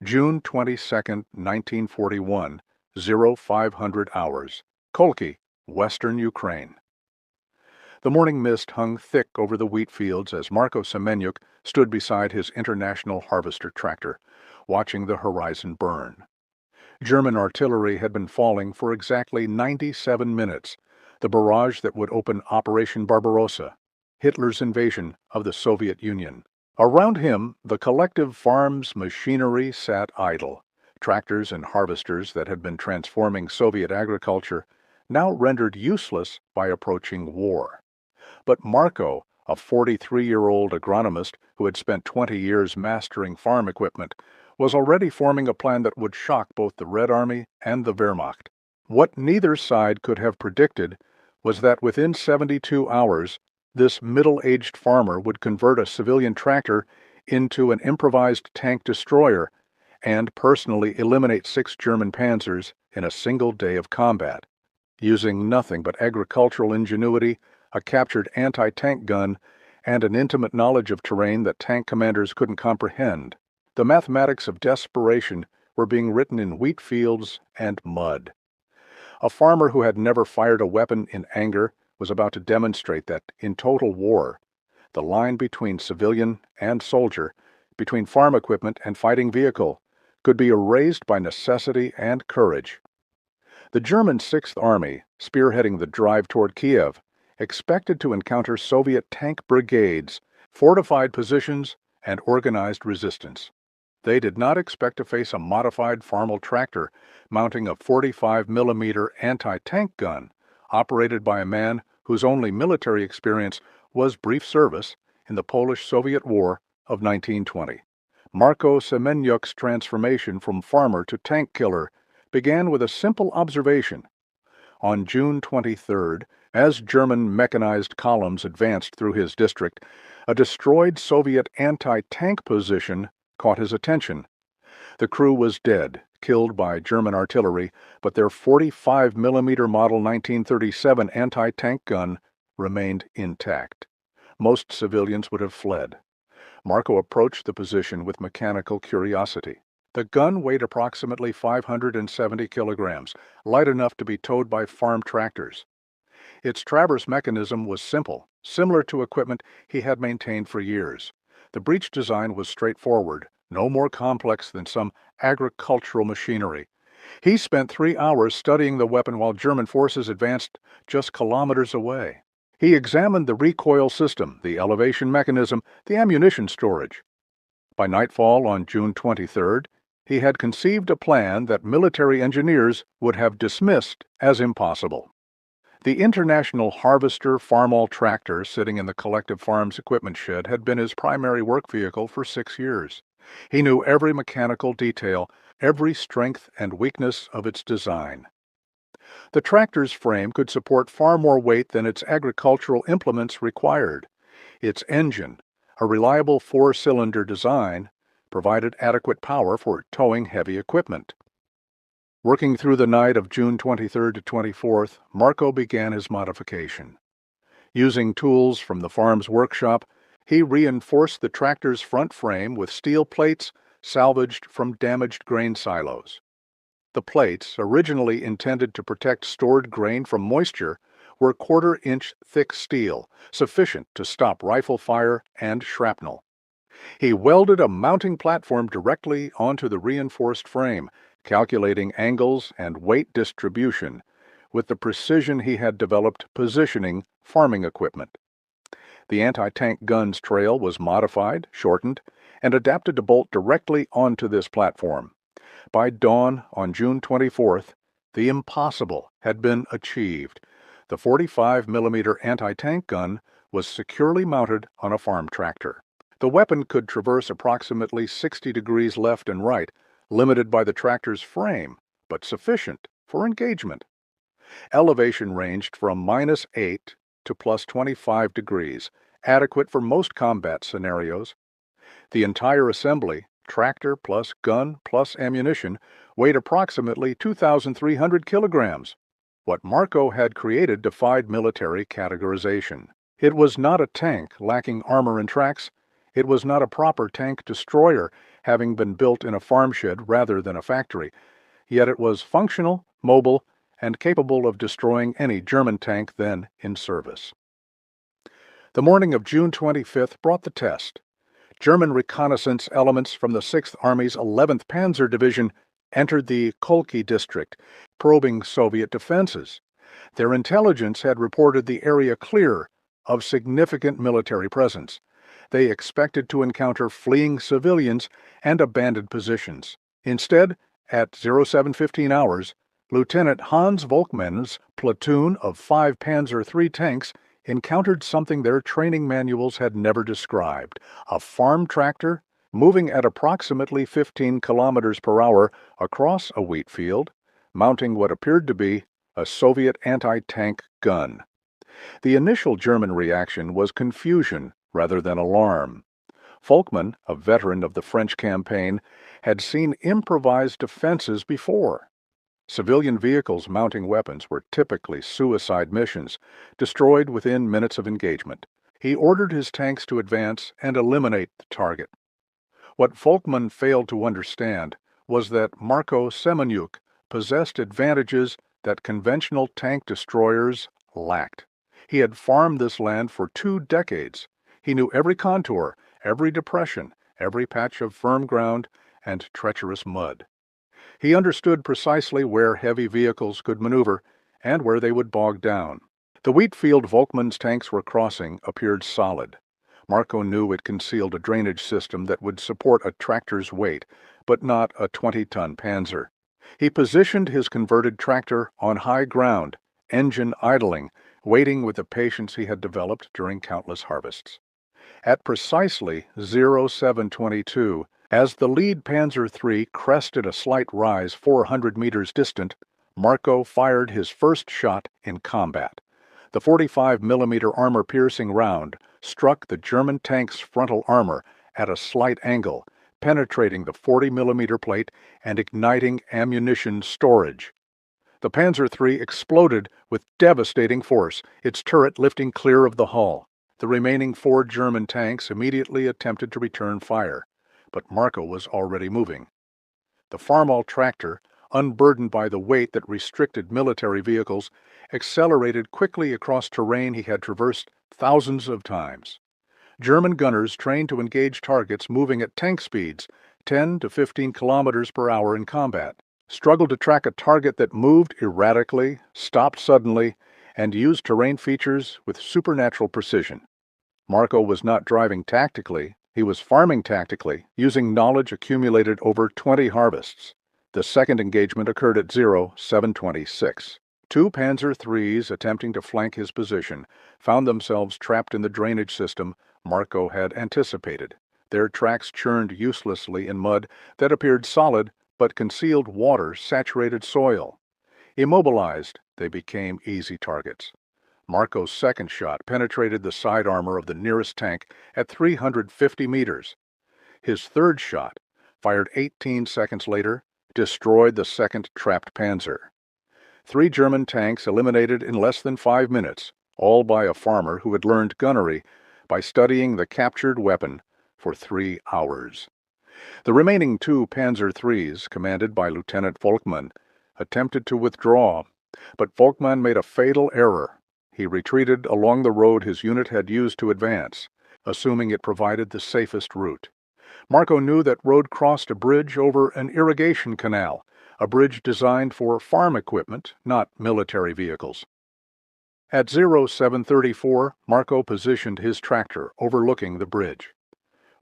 June 22, 1941, 0500 hours. Kolki, western Ukraine. The morning mist hung thick over the wheat fields as Marko Semenyuk stood beside his International Harvester tractor, watching the horizon burn. German artillery had been falling for exactly 97 minutes, the barrage that would open Operation Barbarossa, Hitler's invasion of the Soviet Union. Around him, the collective farm's machinery sat idle. Tractors and harvesters that had been transforming Soviet agriculture, now rendered useless by approaching war. But Marko, a 43-year-old agronomist who had spent 20 years mastering farm equipment, was already forming a plan that would shock both the Red Army and the Wehrmacht. What neither side could have predicted was that within 72 hours, this middle-aged farmer would convert a civilian tractor into an improvised tank destroyer and personally eliminate 6 German panzers in a single day of combat, using nothing but agricultural ingenuity, a captured anti-tank gun, and an intimate knowledge of terrain that tank commanders couldn't comprehend. The mathematics of desperation were being written in wheat fields and mud. A farmer who had never fired a weapon in anger was about to demonstrate that, in total war, the line between civilian and soldier, between farm equipment and fighting vehicle, could be erased by necessity and courage. The German Sixth Army, spearheading the drive toward Kiev, expected to encounter Soviet tank brigades, fortified positions, and organized resistance. They did not expect to face a modified Farmel tractor mounting a 45mm anti-tank gun, operated by a man whose only military experience was brief service in the Polish-Soviet War of 1920. Marko Semenyuk's transformation from farmer to tank killer began with a simple observation. On June 23rd, as German mechanized columns advanced through his district, a destroyed Soviet anti-tank position caught his attention. The crew was dead, killed by German artillery, but their 45mm model 1937 anti-tank gun remained intact. Most civilians would have fled. Marko approached the position with mechanical curiosity. The gun weighed approximately 570 kilograms, light enough to be towed by farm tractors. Its traverse mechanism was simple, similar to equipment he had maintained for years. The breech design was straightforward, no more complex than some agricultural machinery. He spent 3 hours studying the weapon while German forces advanced just kilometers away. He examined the recoil system, the elevation mechanism, the ammunition storage. By nightfall on June 23rd, he had conceived a plan that military engineers would have dismissed as impossible. The International Harvester Farmall tractor sitting in the Collective Farms equipment shed had been his primary work vehicle for 6 years. He knew every mechanical detail, every strength and weakness of its design. The tractor's frame could support far more weight than its agricultural implements required. Its engine, a reliable 4-cylinder design, provided adequate power for towing heavy equipment. Working through the night of June 23rd to 24th, Marko began his modification. Using tools from the farm's workshop, he reinforced the tractor's front frame with steel plates salvaged from damaged grain silos. The plates, originally intended to protect stored grain from moisture, were 1/4-inch thick steel, sufficient to stop rifle fire and shrapnel. He welded a mounting platform directly onto the reinforced frame, calculating angles and weight distribution with the precision he had developed positioning farming equipment. The anti-tank gun's trail was modified, shortened, and adapted to bolt directly onto this platform. By dawn on June 24th, the impossible had been achieved. The 45mm anti-tank gun was securely mounted on a farm tractor. The weapon could traverse approximately 60 degrees left and right, limited by the tractor's frame, but sufficient for engagement. Elevation ranged from -8 to +25 degrees, adequate for most combat scenarios. The entire assembly, tractor plus gun plus ammunition, weighed approximately 2,300 kilograms. What Marko had created defied military categorization. It was not a tank lacking armor and tracks. It was not a proper tank destroyer, having been built in a farm shed rather than a factory, yet it was functional, mobile, and capable of destroying any German tank then in service. The morning of June 25th brought the test. German reconnaissance elements from the 6th Army's 11th Panzer Division entered the Kolki district, probing Soviet defenses. Their intelligence had reported the area clear of significant military presence. They expected to encounter fleeing civilians and abandoned positions. Instead, at 0715 hours, Lieutenant Hans Volkmann's platoon of 5 Panzer III tanks encountered something their training manuals had never described: a farm tractor moving at approximately 15 kilometers per hour across a wheat field, mounting what appeared to be a Soviet anti-tank gun. The initial German reaction was confusion rather than alarm. Volkmann, a veteran of the French campaign, had seen improvised defenses before. Civilian vehicles mounting weapons were typically suicide missions, destroyed within minutes of engagement. He ordered his tanks to advance and eliminate the target. What Volkmann failed to understand was that Marko Semeniuk possessed advantages that conventional tank destroyers lacked. He had farmed this land for 2 decades. He knew every contour, every depression, every patch of firm ground and treacherous mud. He understood precisely where heavy vehicles could maneuver and where they would bog down. The wheat field Volkmann's tanks were crossing appeared solid. Marko knew it concealed a drainage system that would support a tractor's weight, but not a 20-ton Panzer. He positioned his converted tractor on high ground, engine idling, waiting with the patience he had developed during countless harvests. At precisely 0722, as the lead Panzer III crested a slight rise 400 meters distant, Marko fired his first shot in combat. The 45mm armor-piercing round struck the German tank's frontal armor at a slight angle, penetrating the 40mm plate and igniting ammunition storage. The Panzer III exploded with devastating force, its turret lifting clear of the hull. The remaining 4 German tanks immediately attempted to return fire, but Marko was already moving. The Farmall tractor, unburdened by the weight that restricted military vehicles, accelerated quickly across terrain he had traversed thousands of times. German gunners trained to engage targets moving at tank speeds, 10 to 15 kilometers per hour in combat, struggled to track a target that moved erratically, stopped suddenly, and used terrain features with supernatural precision. Marko was not driving tactically, he was farming tactically, using knowledge accumulated over 20 harvests. The second engagement occurred at 0726. 2 Panzer IIIs attempting to flank his position found themselves trapped in the drainage system Marko had anticipated. Their tracks churned uselessly in mud that appeared solid but concealed water-saturated soil. Immobilized, they became easy targets. Marko's second shot penetrated the side armor of the nearest tank at 350 meters. His third shot, fired 18 seconds later, destroyed the second trapped Panzer. 3 German tanks eliminated in less than 5 minutes, all by a farmer who had learned gunnery by studying the captured weapon for 3 hours. The remaining 2 Panzer IIIs, commanded by Lieutenant Volkmann, attempted to withdraw, but Volkmann made a fatal error. He retreated along the road his unit had used to advance, assuming it provided the safest route. Marko knew that road crossed a bridge over an irrigation canal, a bridge designed for farm equipment, not military vehicles. At 0734, Marko positioned his tractor overlooking the bridge.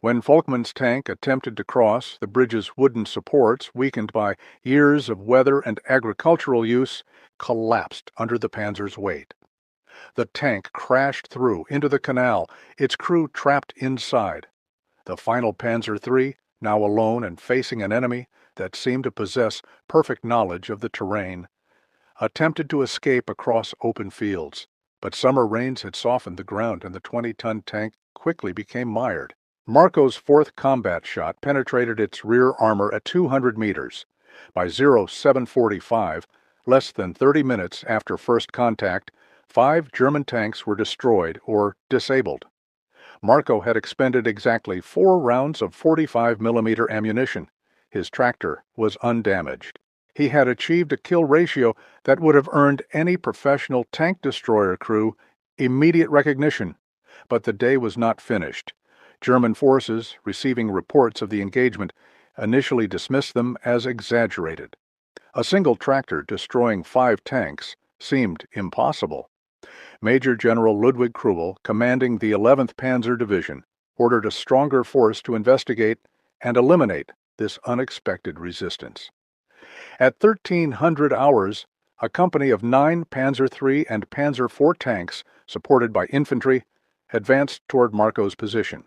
When Volkmann's tank attempted to cross, the bridge's wooden supports, weakened by years of weather and agricultural use, collapsed under the Panzer's weight. The tank crashed through into the canal, its crew trapped inside. The final Panzer III, now alone and facing an enemy that seemed to possess perfect knowledge of the terrain, attempted to escape across open fields, but summer rains had softened the ground and the 20-ton tank quickly became mired. Marko's fourth combat shot penetrated its rear armor at 200 meters. By 0745, less than 30 minutes after first contact, 5 German tanks were destroyed or disabled. Marco had expended exactly 4 rounds of 45mm ammunition. His tractor was undamaged. He had achieved a kill ratio that would have earned any professional tank destroyer crew immediate recognition. But the day was not finished. German forces, receiving reports of the engagement, initially dismissed them as exaggerated. A single tractor destroying 5 tanks seemed impossible. Major General Ludwig Krubel, commanding the 11th Panzer Division, ordered a stronger force to investigate and eliminate this unexpected resistance. At 1300 hours, a company of 9 Panzer III and Panzer IV tanks, supported by infantry, advanced toward Marco's position.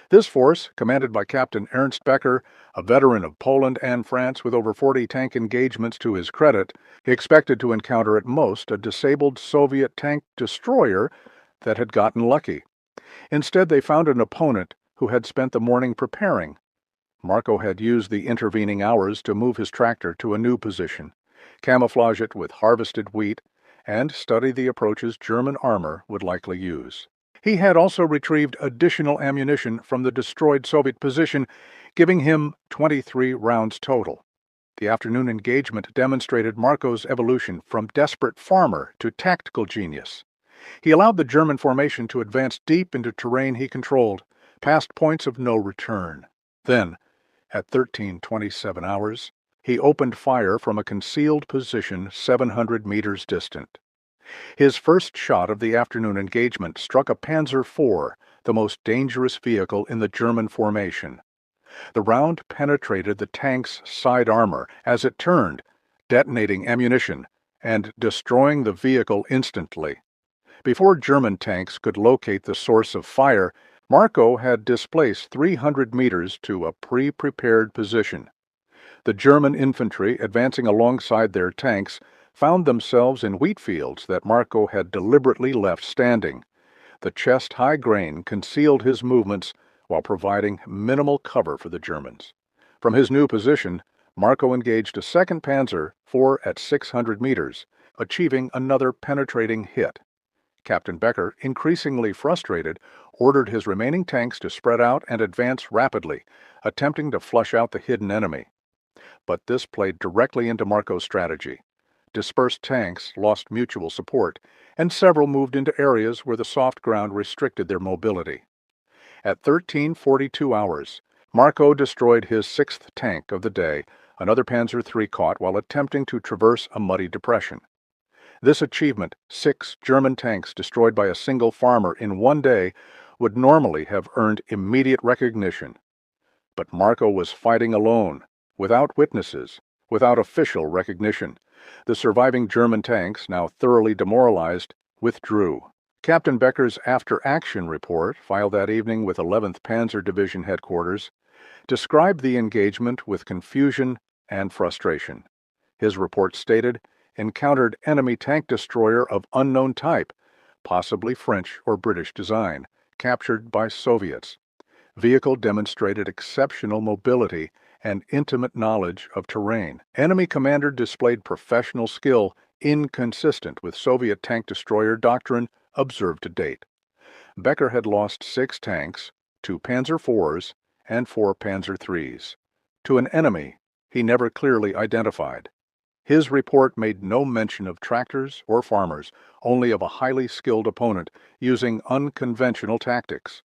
This force, commanded by Captain Ernst Becker, a veteran of Poland and France with over 40 tank engagements to his credit, expected to encounter at most a disabled Soviet tank destroyer that had gotten lucky. Instead, they found an opponent who had spent the morning preparing. Marco had used the intervening hours to move his tractor to a new position, camouflage it with harvested wheat, and study the approaches German armor would likely use. He had also retrieved additional ammunition from the destroyed Soviet position, giving him 23 rounds total. The afternoon engagement demonstrated Marco's evolution from desperate farmer to tactical genius. He allowed the German formation to advance deep into terrain he controlled, past points of no return. Then, at 1327 hours, he opened fire from a concealed position 700 meters distant. His first shot of the afternoon engagement struck a Panzer IV, the most dangerous vehicle in the German formation. The round penetrated the tank's side armor as it turned, detonating ammunition and destroying the vehicle instantly. Before German tanks could locate the source of fire, Marco had displaced 300 meters to a pre-prepared position. The German infantry, advancing alongside their tanks, found themselves in wheat fields that Marco had deliberately left standing. The chest-high grain concealed his movements while providing minimal cover for the Germans. From his new position, Marco engaged a 2nd Panzer IV at 600 meters, achieving another penetrating hit. Captain Becker, increasingly frustrated, ordered his remaining tanks to spread out and advance rapidly, attempting to flush out the hidden enemy. But this played directly into Marco's strategy. Dispersed tanks lost mutual support, and several moved into areas where the soft ground restricted their mobility. At 1342 hours, Marco destroyed his 6th tank of the day, another Panzer III caught while attempting to traverse a muddy depression. This achievement, 6 German tanks destroyed by a single farmer in one day, would normally have earned immediate recognition. But Marco was fighting alone, without witnesses, without official recognition. The surviving German tanks, now thoroughly demoralized, withdrew. Captain Becker's after-action report, filed that evening with 11th Panzer Division headquarters, described the engagement with confusion and frustration. His report stated, "Encountered enemy tank destroyer of unknown type, possibly French or British design, captured by Soviets. Vehicle demonstrated exceptional mobility and intimate knowledge of terrain. Enemy commander displayed professional skill inconsistent with Soviet tank destroyer doctrine observed to date." Becker had lost 6 tanks, 2 Panzer IVs, and 4 Panzer IIIs, to an enemy he never clearly identified. His report made no mention of tractors or farmers, only of a highly skilled opponent using unconventional tactics.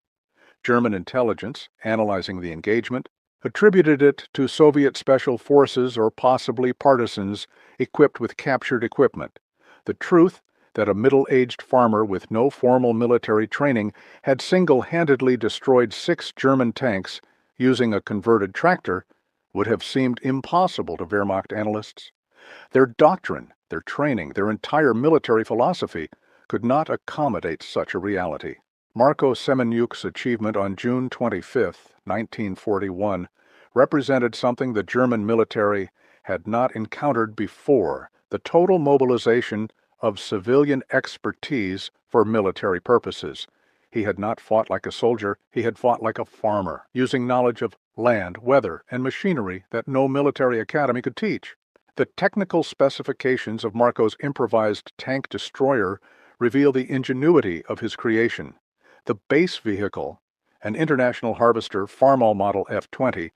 German intelligence, analyzing the engagement, attributed it to Soviet special forces or possibly partisans equipped with captured equipment. The truth that a middle-aged farmer with no formal military training had single-handedly destroyed 6 German tanks using a converted tractor would have seemed impossible to Wehrmacht analysts. Their doctrine, their training, their entire military philosophy could not accommodate such a reality. Marco Semenyuk's achievement on June 25, 1941, represented something the German military had not encountered before: the total mobilization of civilian expertise for military purposes. He had not fought like a soldier, he had fought like a farmer, using knowledge of land, weather, and machinery that no military academy could teach. The technical specifications of Marco's improvised tank destroyer reveal the ingenuity of his creation. The base vehicle, An International Harvester Farmall Model F-20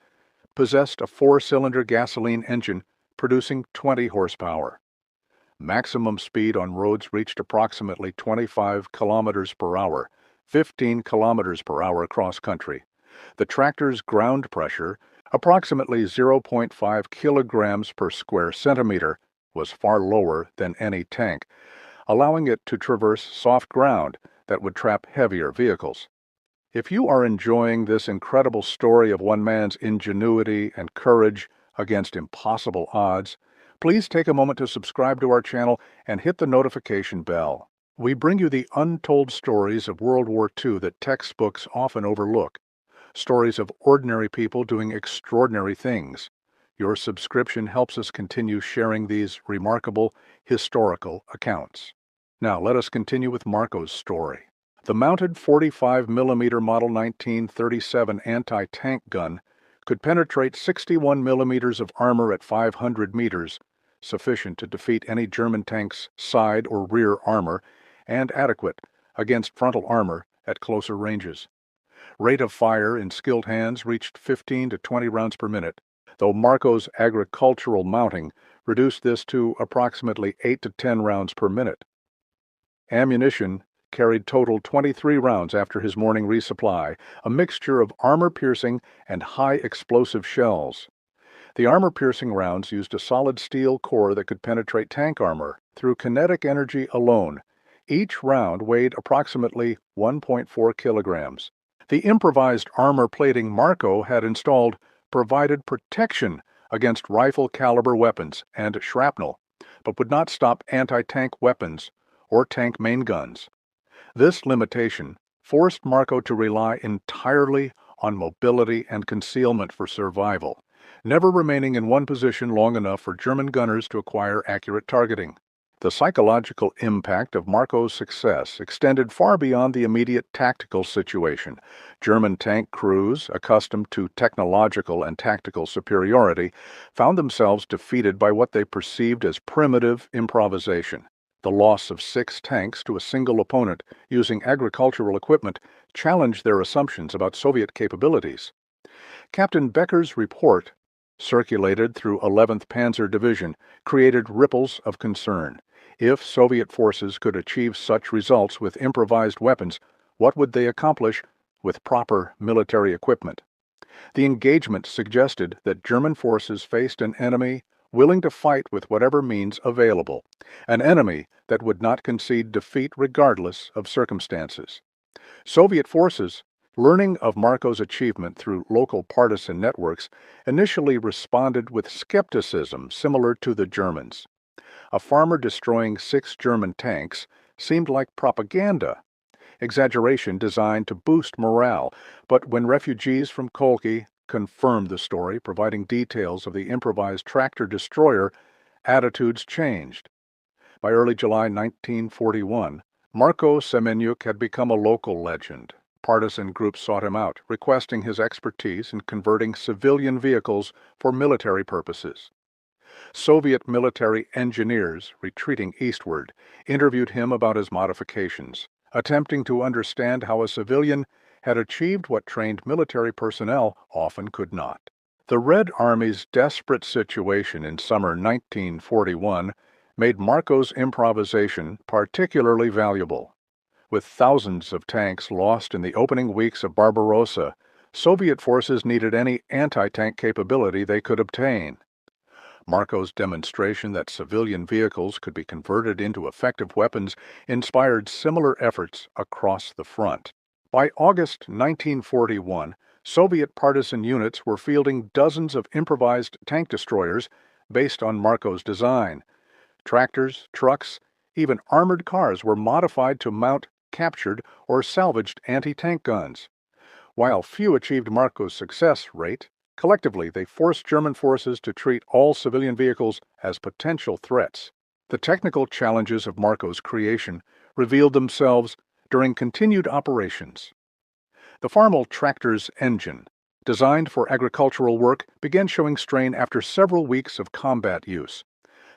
possessed a four-cylinder gasoline engine producing 20 horsepower. Maximum speed on roads reached approximately 25 kilometers per hour, 15 kilometers per hour cross country. The tractor's ground pressure, approximately 0.5 kilograms per square centimeter, was far lower than any tank, allowing it to traverse soft ground that would trap heavier vehicles. If you are enjoying this incredible story of one man's ingenuity and courage against impossible odds, please take a moment to subscribe to our channel and hit the notification bell. We bring you the untold stories of World War II that textbooks often overlook. Stories of ordinary people doing extraordinary things. Your subscription helps us continue sharing these remarkable historical accounts. Now let us continue with Marco's story. The mounted 45mm Model 1937 anti-tank gun could penetrate 61 millimeters of armor at 500 meters, sufficient to defeat any German tank's side or rear armor, and adequate against frontal armor at closer ranges. Rate of fire in skilled hands reached 15 to 20 rounds per minute, though Marco's agricultural mounting reduced this to approximately 8 to 10 rounds per minute. Ammunition carried total 23 rounds after his morning resupply, a mixture of armor-piercing and high-explosive shells. The armor-piercing rounds used a solid steel core that could penetrate tank armor through kinetic energy alone. Each round weighed approximately 1.4 kilograms. The improvised armor plating Marco had installed provided protection against rifle-caliber weapons and shrapnel, but would not stop anti-tank weapons or tank main guns. This limitation forced Marco to rely entirely on mobility and concealment for survival, never remaining in one position long enough for German gunners to acquire accurate targeting. The psychological impact of Marco's success extended far beyond the immediate tactical situation. German tank crews, accustomed to technological and tactical superiority, found themselves defeated by what they perceived as primitive improvisation. The loss of 6 tanks to a single opponent using agricultural equipment challenged their assumptions about Soviet capabilities. Captain Becker's report, circulated through 11th Panzer Division, created ripples of concern. If Soviet forces could achieve such results with improvised weapons, what would they accomplish with proper military equipment? The engagement suggested that German forces faced an enemy willing to fight with whatever means available, an enemy that would not concede defeat regardless of circumstances. Soviet forces, learning of Marco's achievement through local partisan networks, initially responded with skepticism similar to the Germans. A farmer destroying 6 German tanks seemed like propaganda, exaggeration designed to boost morale, but when refugees from Kolki confirmed the story, providing details of the improvised tractor destroyer, attitudes changed. By early July 1941, Marco Semenyuk had become a local legend. Partisan groups sought him out, requesting his expertise in converting civilian vehicles for military purposes. Soviet military engineers, retreating eastward, interviewed him about his modifications, attempting to understand how a civilian had achieved what trained military personnel often could not. The Red Army's desperate situation in summer 1941 made Marco's improvisation particularly valuable. With thousands of tanks lost in the opening weeks of Barbarossa, Soviet forces needed any anti-tank capability they could obtain. Marco's demonstration that civilian vehicles could be converted into effective weapons inspired similar efforts across the front. By August 1941, Soviet partisan units were fielding dozens of improvised tank destroyers based on Marco's design. Tractors, trucks, even armored cars were modified to mount captured or salvaged anti-tank guns. While few achieved Marco's success rate, collectively they forced German forces to treat all civilian vehicles as potential threats. The technical challenges of Marco's creation revealed themselves during continued operations. The Farmall tractor's engine, designed for agricultural work, began showing strain after several weeks of combat use.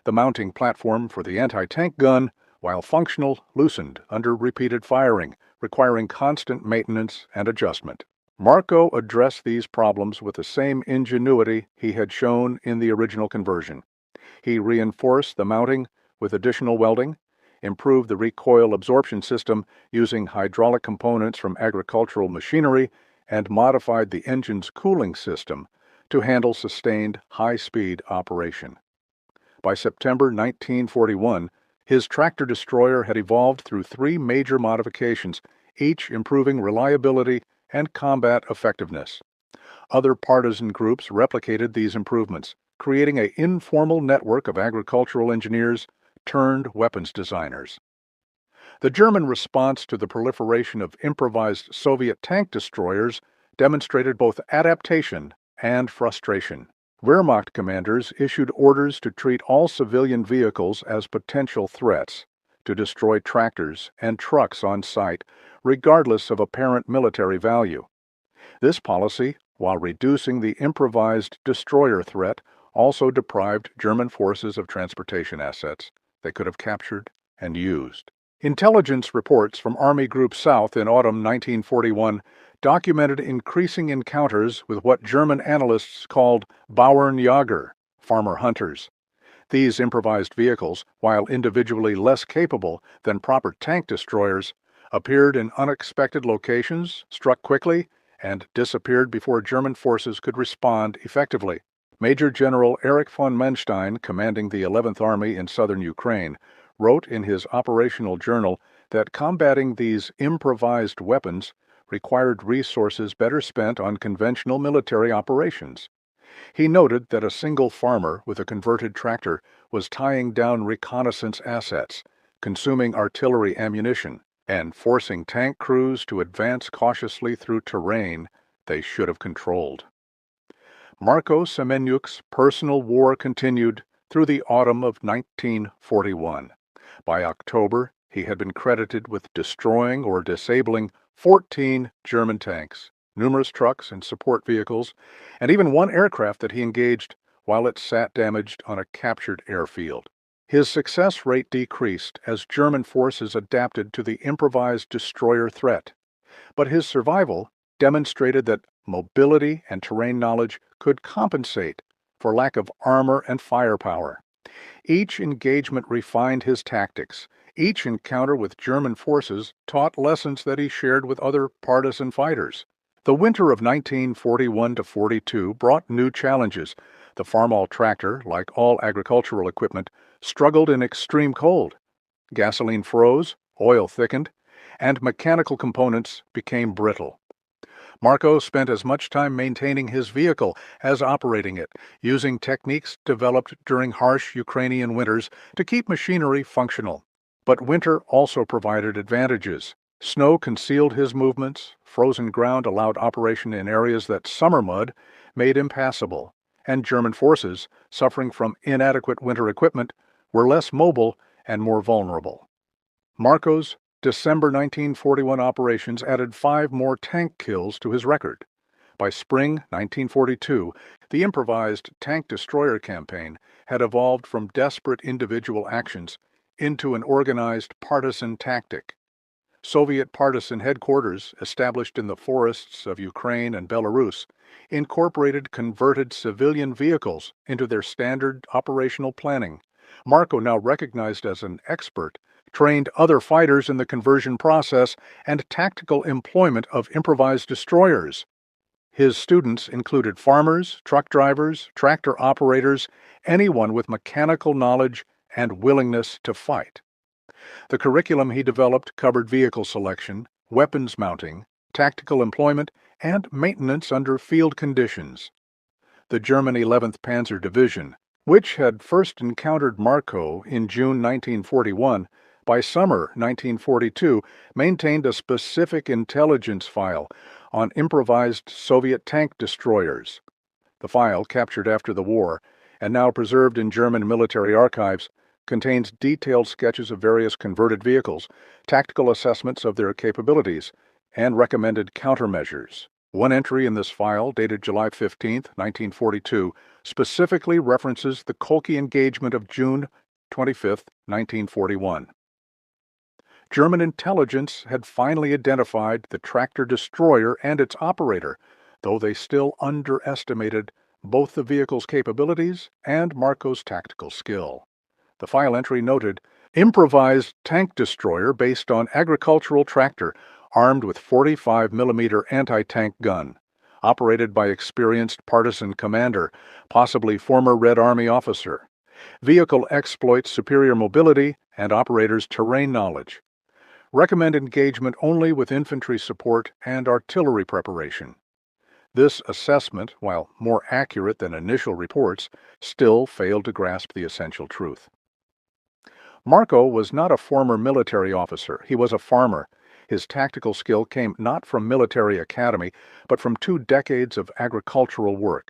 The mounting platform for the anti-tank gun, while functional, loosened under repeated firing, requiring constant maintenance and adjustment. Marco addressed these problems with the same ingenuity he had shown in the original conversion. He reinforced the mounting with additional welding, improved the recoil absorption system using hydraulic components from agricultural machinery, and modified the engine's cooling system to handle sustained high-speed operation. By September 1941, his tractor-destroyer had evolved through three major modifications, each improving reliability and combat effectiveness. Other partisan groups replicated these improvements, creating an informal network of agricultural engineers turned weapons designers. The German response to the proliferation of improvised Soviet tank destroyers demonstrated both adaptation and frustration. Wehrmacht commanders issued orders to treat all civilian vehicles as potential threats, to destroy tractors and trucks on site, regardless of apparent military value. This policy, while reducing the improvised destroyer threat, also deprived German forces of transportation assets they could have captured and used. Intelligence reports from Army Group South in autumn 1941 documented increasing encounters with what German analysts called Bauernjäger, farmer hunters. These improvised vehicles, while individually less capable than proper tank destroyers, appeared in unexpected locations, struck quickly, and disappeared before German forces could respond effectively. Major General Erich von Manstein, commanding the 11th Army in southern Ukraine, wrote in his operational journal that combating these improvised weapons required resources better spent on conventional military operations. He noted that a single farmer with a converted tractor was tying down reconnaissance assets, consuming artillery ammunition, and forcing tank crews to advance cautiously through terrain they should have controlled. Marco Semenyuk's personal war continued through the autumn of 1941. By October, he had been credited with destroying or disabling 14 German tanks, numerous trucks and support vehicles, and even one aircraft that he engaged while it sat damaged on a captured airfield. His success rate decreased as German forces adapted to the improvised destroyer threat, but his survival demonstrated that mobility and terrain knowledge could compensate for lack of armor and firepower. Each engagement refined his tactics. Each encounter with German forces taught lessons that he shared with other partisan fighters. The winter of 1941-42 brought new challenges. The Farmall tractor, like all agricultural equipment, struggled in extreme cold. Gasoline froze, oil thickened, and mechanical components became brittle. Marco spent as much time maintaining his vehicle as operating it, using techniques developed during harsh Ukrainian winters to keep machinery functional. But winter also provided advantages. Snow concealed his movements, frozen ground allowed operation in areas that summer mud made impassable, and German forces, suffering from inadequate winter equipment, were less mobile and more vulnerable. Marco's December 1941 operations added 5 more tank kills to his record. By spring 1942, the improvised tank destroyer campaign had evolved from desperate individual actions into an organized partisan tactic. Soviet partisan headquarters, established in the forests of Ukraine and Belarus, incorporated converted civilian vehicles into their standard operational planning. Marco, now recognized as an expert, trained other fighters in the conversion process and tactical employment of improvised destroyers. His students included farmers, truck drivers, tractor operators, anyone with mechanical knowledge and willingness to fight. The curriculum he developed covered vehicle selection, weapons mounting, tactical employment, and maintenance under field conditions. The German 11th Panzer Division, which had first encountered Marco in June 1941, by summer 1942 maintained a specific intelligence file on improvised Soviet tank destroyers. The file, captured after the war and now preserved in German military archives, contains detailed sketches of various converted vehicles, tactical assessments of their capabilities, and recommended countermeasures. One entry in this file, dated July 15, 1942, specifically references the Kolki engagement of June 25, 1941. German intelligence had finally identified the tractor destroyer and its operator, though they still underestimated both the vehicle's capabilities and Marco's tactical skill. The file entry noted, improvised tank destroyer based on agricultural tractor, armed with 45mm anti-tank gun, operated by experienced partisan commander, possibly former Red Army officer. Vehicle exploits superior mobility and operator's terrain knowledge. Recommend engagement only with infantry support and artillery preparation. This assessment, while more accurate than initial reports, still failed to grasp the essential truth. Marco was not a former military officer. He was a farmer. His tactical skill came not from military academy, but from 2 decades of agricultural work.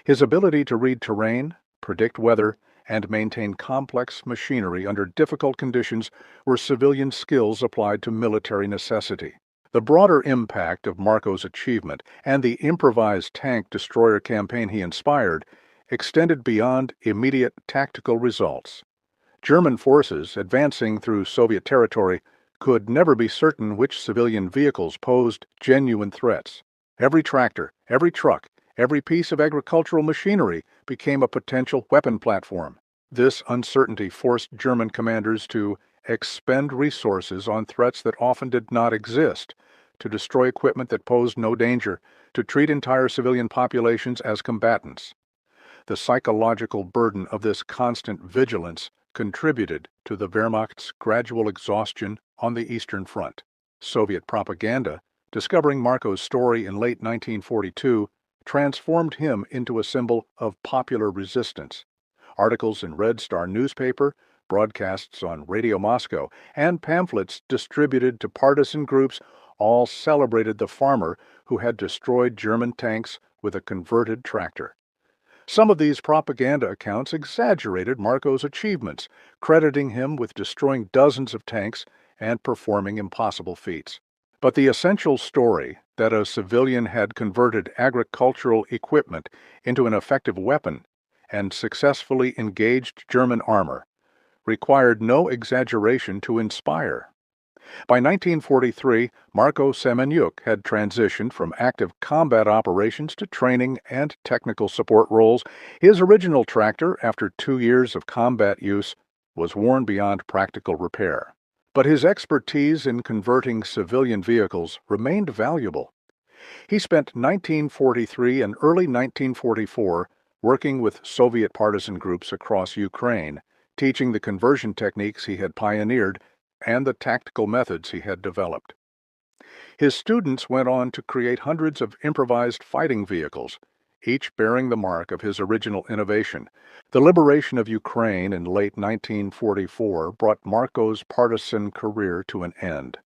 His ability to read terrain, predict weather, and maintain complex machinery under difficult conditions were civilian skills applied to military necessity. The broader impact of Marco's achievement and the improvised tank destroyer campaign he inspired extended beyond immediate tactical results. German forces advancing through Soviet territory could never be certain which civilian vehicles posed genuine threats. Every tractor, every truck, every piece of agricultural machinery became a potential weapon platform. This uncertainty forced German commanders to expend resources on threats that often did not exist, to destroy equipment that posed no danger, to treat entire civilian populations as combatants. The psychological burden of this constant vigilance contributed to the Wehrmacht's gradual exhaustion on the Eastern Front. Soviet propaganda, discovering Marco's story in late 1942, transformed him into a symbol of popular resistance. Articles in Red Star newspaper, broadcasts on Radio Moscow, and pamphlets distributed to partisan groups all celebrated the farmer who had destroyed German tanks with a converted tractor. Some of these propaganda accounts exaggerated Marco's achievements, crediting him with destroying dozens of tanks and performing impossible feats. But the essential story, that a civilian had converted agricultural equipment into an effective weapon and successfully engaged German armor, required no exaggeration to inspire. By 1943, Marco Semenyuk had transitioned from active combat operations to training and technical support roles. His original tractor, after 2 years of combat use, was worn beyond practical repair. But his expertise in converting civilian vehicles remained valuable. He spent 1943 and early 1944 working with Soviet partisan groups across Ukraine, teaching the conversion techniques he had pioneered and the tactical methods he had developed. His students went on to create hundreds of improvised fighting vehicles, each bearing the mark of his original innovation. The liberation of Ukraine in late 1944 brought Marco's partisan career to an end.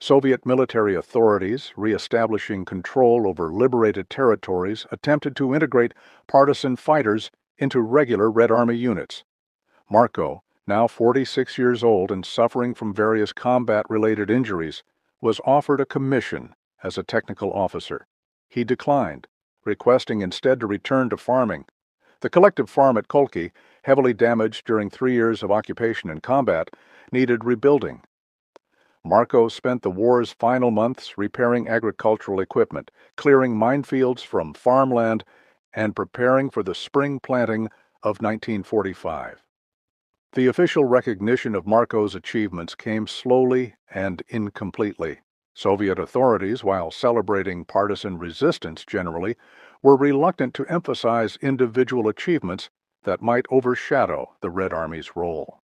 Soviet military authorities, re-establishing control over liberated territories, attempted to integrate partisan fighters into regular Red Army units. Marco, now 46 years old and suffering from various combat-related injuries, was offered a commission as a technical officer. He declined, requesting instead to return to farming. The collective farm at Kolki, heavily damaged during 3 years of occupation and combat, needed rebuilding. Marco spent the war's final months repairing agricultural equipment, clearing minefields from farmland, and preparing for the spring planting of 1945. The official recognition of Marco's achievements came slowly and incompletely. Soviet authorities, while celebrating partisan resistance generally, were reluctant to emphasize individual achievements that might overshadow the Red Army's role.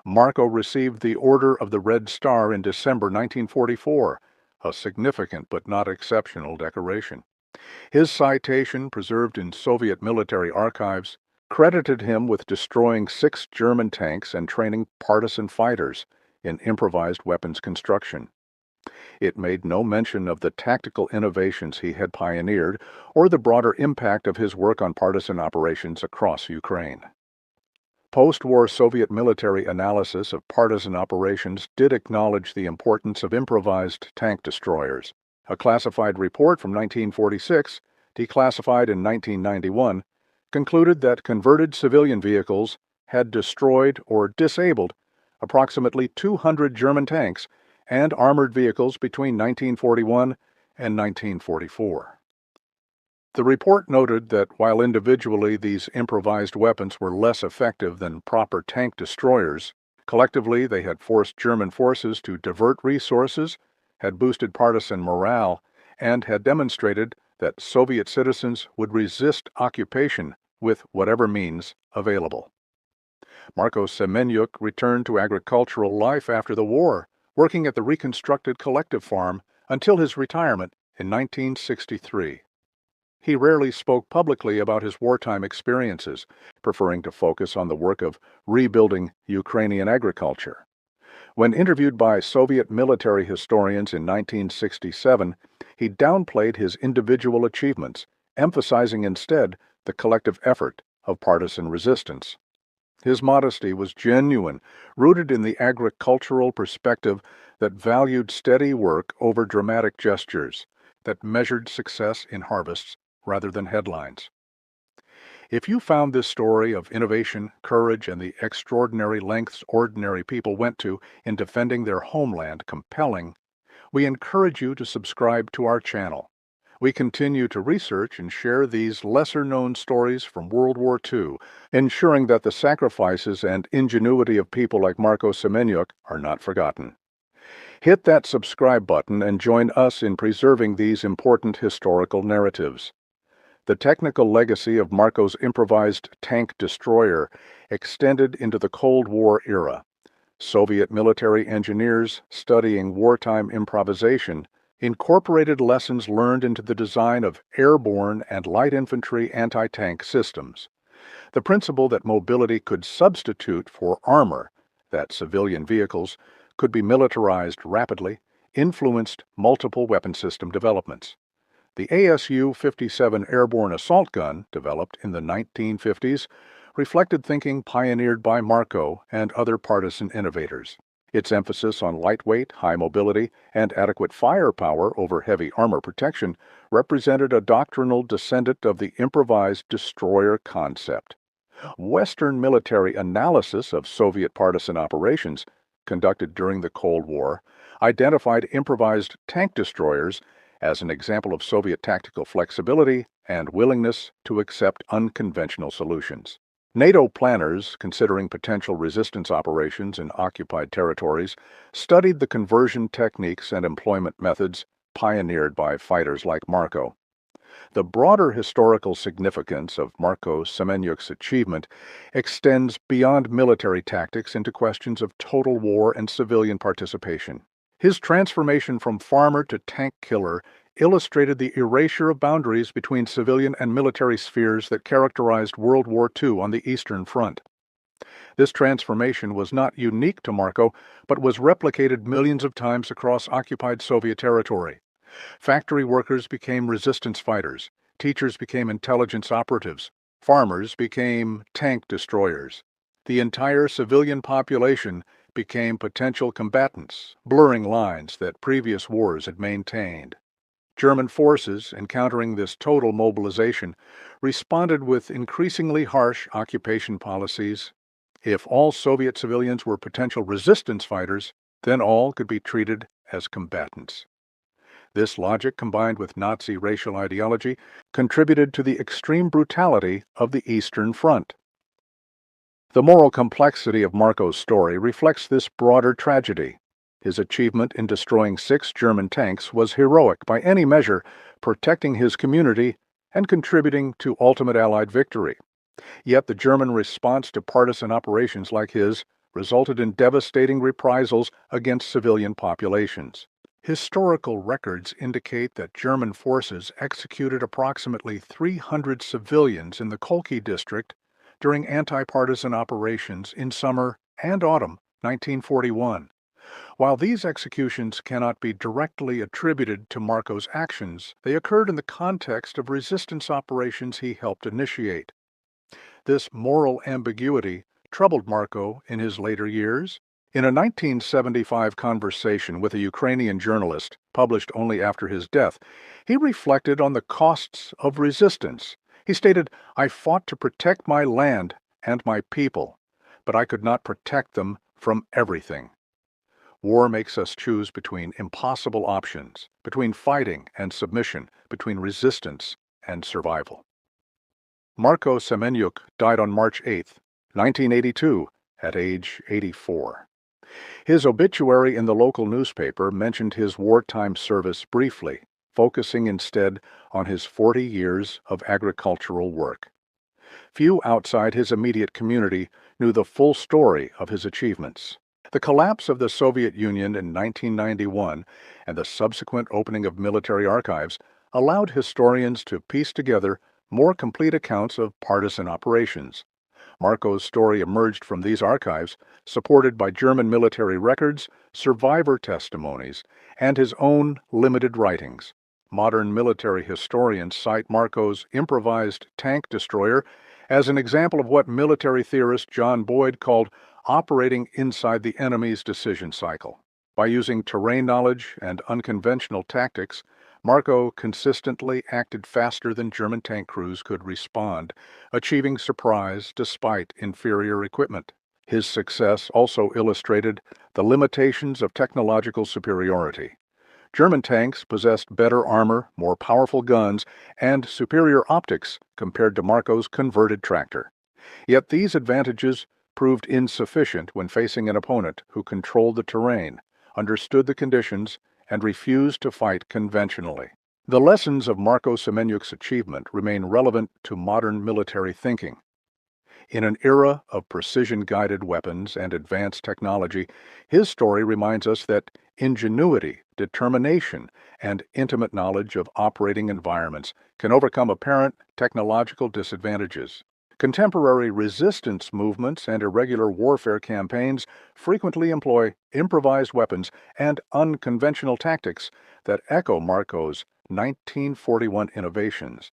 Marco received the Order of the Red Star in December 1944, a significant but not exceptional decoration. His citation, preserved in Soviet military archives, credited him with destroying 6 German tanks and training partisan fighters in improvised weapons construction. It made no mention of the tactical innovations he had pioneered or the broader impact of his work on partisan operations across Ukraine. Post-war Soviet military analysis of partisan operations did acknowledge the importance of improvised tank destroyers. A classified report from 1946, declassified in 1991, concluded that converted civilian vehicles had destroyed or disabled approximately 200 German tanks, and armored vehicles between 1941 and 1944. The report noted that while individually these improvised weapons were less effective than proper tank destroyers, collectively they had forced German forces to divert resources, had boosted partisan morale, and had demonstrated that Soviet citizens would resist occupation with whatever means available. Marko Semenyuk returned to agricultural life after the war, working at the reconstructed collective farm until his retirement in 1963. He rarely spoke publicly about his wartime experiences, preferring to focus on the work of rebuilding Ukrainian agriculture. When interviewed by Soviet military historians in 1967, he downplayed his individual achievements, emphasizing instead the collective effort of partisan resistance. His modesty was genuine, rooted in the agricultural perspective that valued steady work over dramatic gestures, that measured success in harvests rather than headlines. If you found this story of innovation, courage, and the extraordinary lengths ordinary people went to in defending their homeland compelling, we encourage you to subscribe to our channel. We continue to research and share these lesser-known stories from World War II, ensuring that the sacrifices and ingenuity of people like Marko Semenyuk are not forgotten. Hit that subscribe button and join us in preserving these important historical narratives. The technical legacy of Marko's improvised tank destroyer extended into the Cold War era. Soviet military engineers studying wartime improvisation incorporated lessons learned into the design of airborne and light infantry anti-tank systems. The principle that mobility could substitute for armor, that civilian vehicles could be militarized rapidly, influenced multiple weapon system developments. The ASU-57 airborne assault gun, developed in the 1950s, reflected thinking pioneered by Marko and other partisan innovators. Its emphasis on lightweight, high mobility, and adequate firepower over heavy armor protection represented a doctrinal descendant of the improvised destroyer concept. Western military analysis of Soviet partisan operations, conducted during the Cold War, identified improvised tank destroyers as an example of Soviet tactical flexibility and willingness to accept unconventional solutions. NATO planners, considering potential resistance operations in occupied territories, studied the conversion techniques and employment methods pioneered by fighters like Marko. The broader historical significance of Marko Semenyuk's achievement extends beyond military tactics into questions of total war and civilian participation. His transformation from farmer to tank killer illustrated the erasure of boundaries between civilian and military spheres that characterized World War II on the Eastern Front. This transformation was not unique to Marko, but was replicated millions of times across occupied Soviet territory. Factory workers became resistance fighters, teachers became intelligence operatives, farmers became tank destroyers. The entire civilian population became potential combatants, blurring lines that previous wars had maintained. German forces, encountering this total mobilization, responded with increasingly harsh occupation policies. If all Soviet civilians were potential resistance fighters, then all could be treated as combatants. This logic, combined with Nazi racial ideology, contributed to the extreme brutality of the Eastern Front. The moral complexity of Marko's story reflects this broader tragedy. His achievement in destroying 6 German tanks was heroic by any measure, protecting his community and contributing to ultimate Allied victory. Yet the German response to partisan operations like his resulted in devastating reprisals against civilian populations. Historical records indicate that German forces executed approximately 300 civilians in the Kolki district during anti-partisan operations in summer and autumn 1941. While these executions cannot be directly attributed to Marko's actions, they occurred in the context of resistance operations he helped initiate. This moral ambiguity troubled Marko in his later years. In a 1975 conversation with a Ukrainian journalist, published only after his death, he reflected on the costs of resistance. He stated, "I fought to protect my land and my people, but I could not protect them from everything. War makes us choose between impossible options, between fighting and submission, between resistance and survival. Marko Semenyuk died on March 8, 1982, at age 84. His obituary in the local newspaper mentioned his wartime service briefly, focusing instead on his 40 years of agricultural work. Few outside his immediate community knew the full story of his achievements. The collapse of the Soviet Union in 1991 and the subsequent opening of military archives allowed historians to piece together more complete accounts of partisan operations. Marko's story emerged from these archives, supported by German military records, survivor testimonies, and his own limited writings. Modern military historians cite Marko's improvised tank destroyer as an example of what military theorist John Boyd called operating inside the enemy's decision cycle. By using terrain knowledge and unconventional tactics, Marko consistently acted faster than German tank crews could respond, achieving surprise despite inferior equipment. His success also illustrated the limitations of technological superiority. German tanks possessed better armor, more powerful guns, and superior optics compared to Marko's converted tractor. Yet these advantages proved insufficient when facing an opponent who controlled the terrain, understood the conditions, and refused to fight conventionally. The lessons of Marko Semenyuk's achievement remain relevant to modern military thinking. In an era of precision-guided weapons and advanced technology, his story reminds us that ingenuity, determination, and intimate knowledge of operating environments can overcome apparent technological disadvantages. Contemporary resistance movements and irregular warfare campaigns frequently employ improvised weapons and unconventional tactics that echo Marko's 1941 innovations.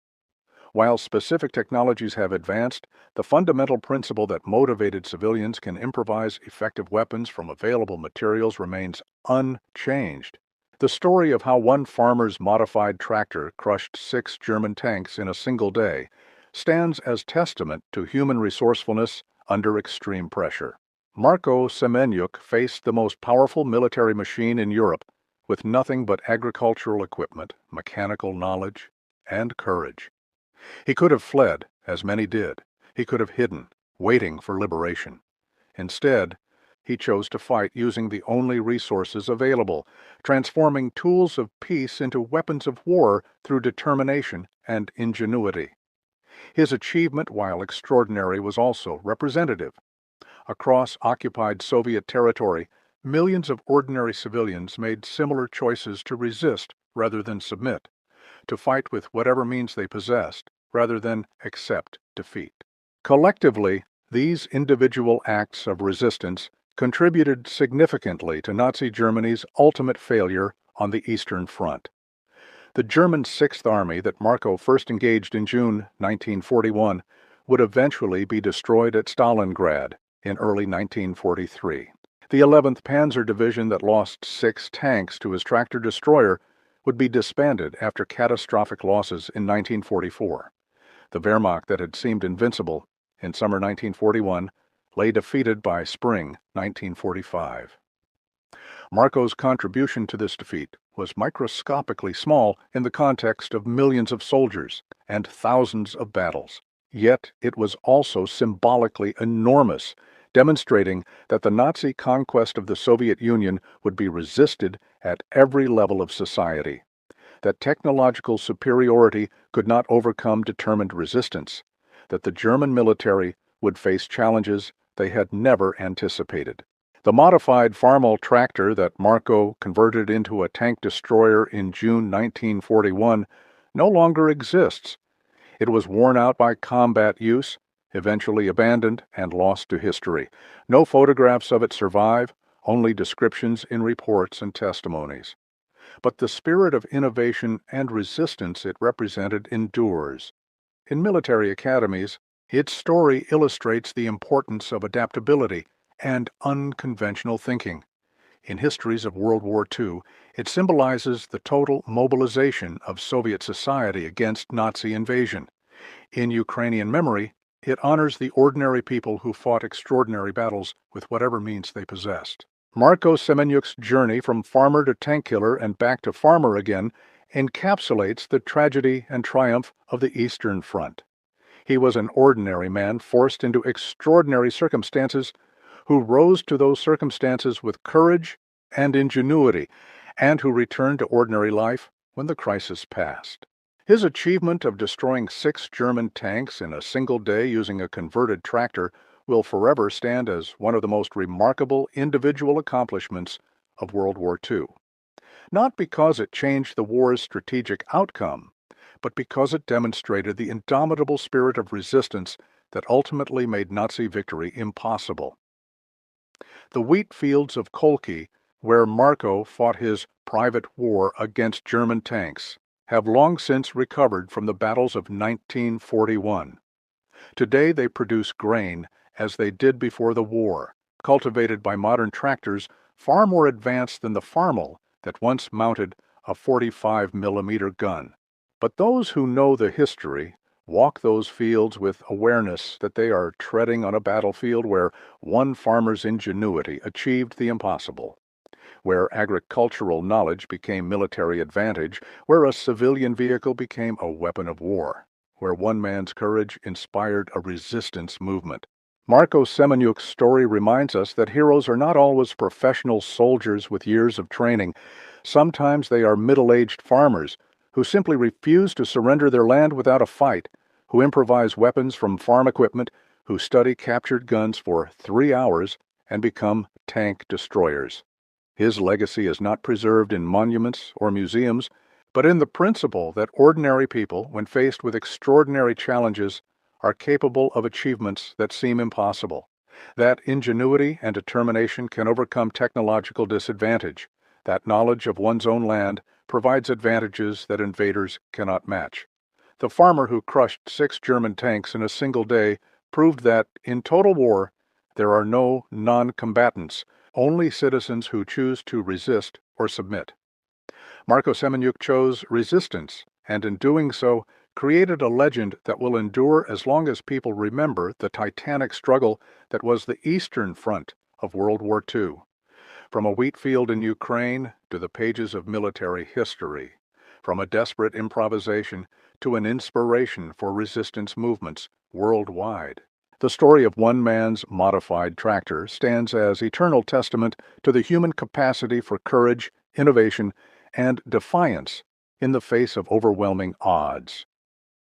While specific technologies have advanced, the fundamental principle that motivated civilians can improvise effective weapons from available materials remains unchanged. The story of how one farmer's modified tractor crushed 6 German tanks in a single day stands as testament to human resourcefulness under extreme pressure. Marko Semenyuk faced the most powerful military machine in Europe with nothing but agricultural equipment, mechanical knowledge, and courage. He could have fled, as many did. He could have hidden, waiting for liberation. Instead, he chose to fight using the only resources available, transforming tools of peace into weapons of war through determination and ingenuity. His achievement, while extraordinary, was also representative. Across occupied Soviet territory, millions of ordinary civilians made similar choices to resist rather than submit, to fight with whatever means they possessed rather than accept defeat. Collectively, these individual acts of resistance contributed significantly to Nazi Germany's ultimate failure on the Eastern Front. The German Sixth Army that Marko first engaged in June 1941 would eventually be destroyed at Stalingrad in early 1943. The 11th Panzer Division that lost 6 tanks to his tractor destroyer would be disbanded after catastrophic losses in 1944. The Wehrmacht that had seemed invincible in summer 1941 lay defeated by spring 1945. Marko's contribution to this defeat was microscopically small in the context of millions of soldiers and thousands of battles. Yet it was also symbolically enormous, demonstrating that the Nazi conquest of the Soviet Union would be resisted at every level of society, that technological superiority could not overcome determined resistance, that the German military would face challenges they had never anticipated. The modified Farmall tractor that Marko converted into a tank destroyer in June 1941 no longer exists. It was worn out by combat use, eventually abandoned and lost to history. No photographs of it survive, only descriptions in reports and testimonies. But the spirit of innovation and resistance it represented endures. In military academies, its story illustrates the importance of adaptability and unconventional thinking. In histories of World War II, it symbolizes the total mobilization of Soviet society against Nazi invasion. In Ukrainian memory, It honors the ordinary people who fought extraordinary battles with whatever means they possessed. Marco Semenyuk's journey from farmer to tank killer and back to farmer again encapsulates the tragedy and triumph of the Eastern Front. He was an ordinary man forced into extraordinary circumstances who rose to those circumstances with courage and ingenuity, and who returned to ordinary life when the crisis passed. His achievement of destroying 6 German tanks in a single day using a converted tractor will forever stand as one of the most remarkable individual accomplishments of World War II. Not because it changed the war's strategic outcome, but because it demonstrated the indomitable spirit of resistance that ultimately made Nazi victory impossible. The wheat fields of Kolki, where Marco fought his private war against German tanks, have long since recovered from the battles of 1941. Today they produce grain as they did before the war, cultivated by modern tractors far more advanced than the Farmel that once mounted a 45-millimeter gun. But those who know the history walk those fields with awareness that they are treading on a battlefield where one farmer's ingenuity achieved the impossible, where agricultural knowledge became military advantage, where a civilian vehicle became a weapon of war, where one man's courage inspired a resistance movement. Marco Semenyuk's story reminds us that heroes are not always professional soldiers with years of training. Sometimes they are middle-aged farmers who simply refuse to surrender their land without a fight, who improvise weapons from farm equipment, who study captured guns for 3 hours and become tank destroyers. His legacy is not preserved in monuments or museums, but in the principle that ordinary people, when faced with extraordinary challenges, are capable of achievements that seem impossible, that ingenuity and determination can overcome technological disadvantage, that knowledge of one's own land provides advantages that invaders cannot match. The farmer who crushed 6 German tanks in a single day proved that, in total war, there are no non-combatants, only citizens who choose to resist or submit. Marco Semenyuk chose resistance, and in doing so, created a legend that will endure as long as people remember the titanic struggle that was the Eastern Front of World War II. From a wheat field in Ukraine to the pages of military history, from a desperate improvisation to an inspiration for resistance movements worldwide. The story of one man's modified tractor stands as eternal testament to the human capacity for courage, innovation, and defiance in the face of overwhelming odds.